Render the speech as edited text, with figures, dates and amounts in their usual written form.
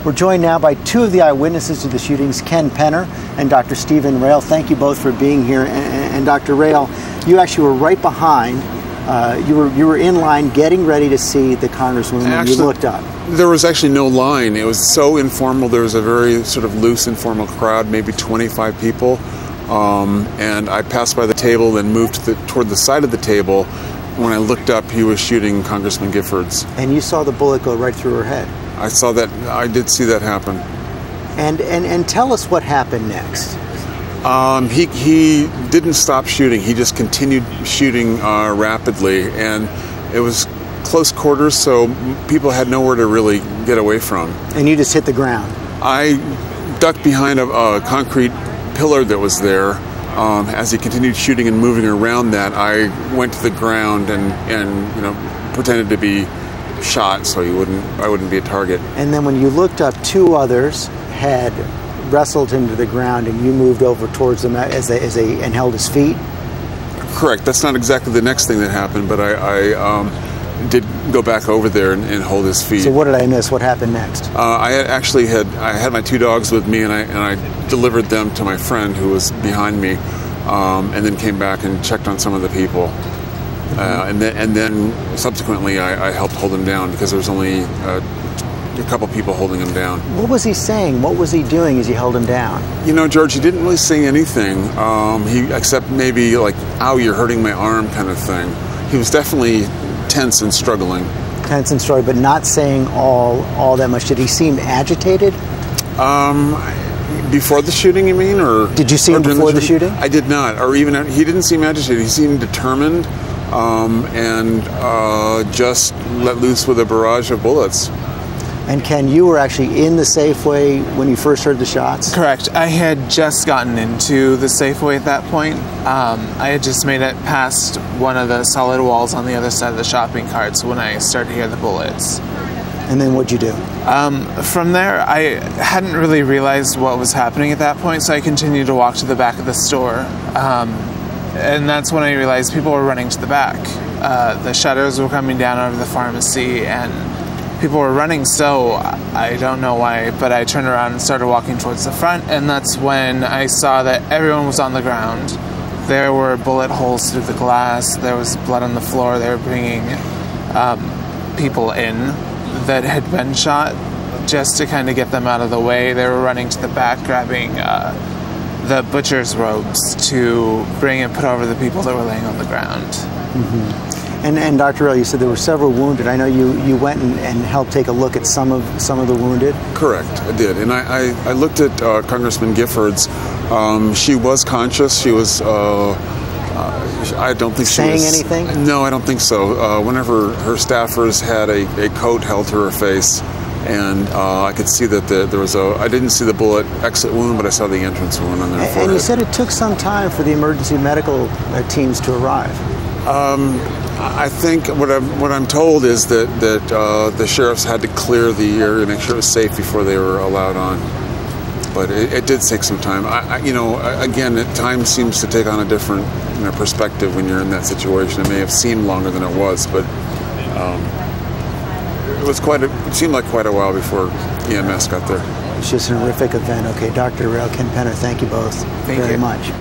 We're joined now by two of the eyewitnesses to the shootings, Ken Penner and Dr. Stephen Rayle. Thank you both for being here. And Dr. Rayle, you actually were right behind. You were in line getting ready to see the congresswoman when you looked up. There was actually no line. It was so informal. There was a very sort of loose, informal crowd, maybe 25 people. And I passed by the table, then moved toward the side of the table. When I looked up, he was shooting Congressman Giffords. And you saw the bullet go right through her head. I saw that. I did see that happen. And tell us what happened next. He didn't stop shooting. He just continued shooting rapidly, and it was close quarters, so people had nowhere to really get away from. And you just hit the ground. I ducked behind a concrete pillar that was there. As he continued shooting and moving around that, I went to the ground and pretended to be shot so I wouldn't be a target. And then when you looked up, two others had wrestled him to the ground, and you moved over towards them and held his feet? Correct. That's not exactly the next thing that happened, but I did go back over there and hold his feet. So what did I miss? What happened next? I had my two dogs with me, and I delivered them to my friend who was behind me, and then came back and checked on some of the people. And then subsequently I helped hold him down because there was only a couple people holding him down. What was he saying? What was he doing as he held him down? You know, George, he didn't really say anything, except maybe like, "Ow, you're hurting my arm," kind of thing. He was definitely tense and struggling. Tense and struggling, but not saying all that much. Did he seem agitated? Before the shooting, you mean? Or did you see him before the shooting? I did not. Or even, he didn't seem agitated. He seemed determined and just let loose with a barrage of bullets. And Ken, you were actually in the Safeway when you first heard the shots? Correct. I had just gotten into the Safeway at that point. I had just made it past one of the solid walls on the other side of the shopping carts when I started to hear the bullets. And then what'd you do? From there, I hadn't really realized what was happening at that point, so I continued to walk to the back of the store. And that's when I realized people were running to the back. The shutters were coming down over the pharmacy, and people were running, so I don't know why, but I turned around and started walking towards the front, and that's when I saw that everyone was on the ground. There were bullet holes through the glass, there was blood on the floor. They were bringing people in that had been shot just to kind of get them out of the way. They were running to the back, grabbing the butcher's robes to bring and put over the people that were laying on the ground. Mm-hmm. And Dr. Rayle, you said there were several wounded. I know you went and helped take a look at some of the wounded. Correct, I did. And I looked at Congressman Giffords. She was conscious. She was. I don't think she was saying anything. No, I don't think so. Whenever her staffers had a coat held to her face, and I could see that there was I didn't see the bullet exit wound, but I saw the entrance wound on their forehead. And you said it took some time for the emergency medical teams to arrive. I think what I'm told is that the sheriffs had to clear the area to make sure it was safe before they were allowed on. But it did take some time. Again, time seems to take on a different perspective when you're in that situation. It may have seemed longer than it was, but it seemed like quite a while before EMS got there. It's just an horrific event. Okay, Dr. Rayle, Ken Penner, thank you both very much.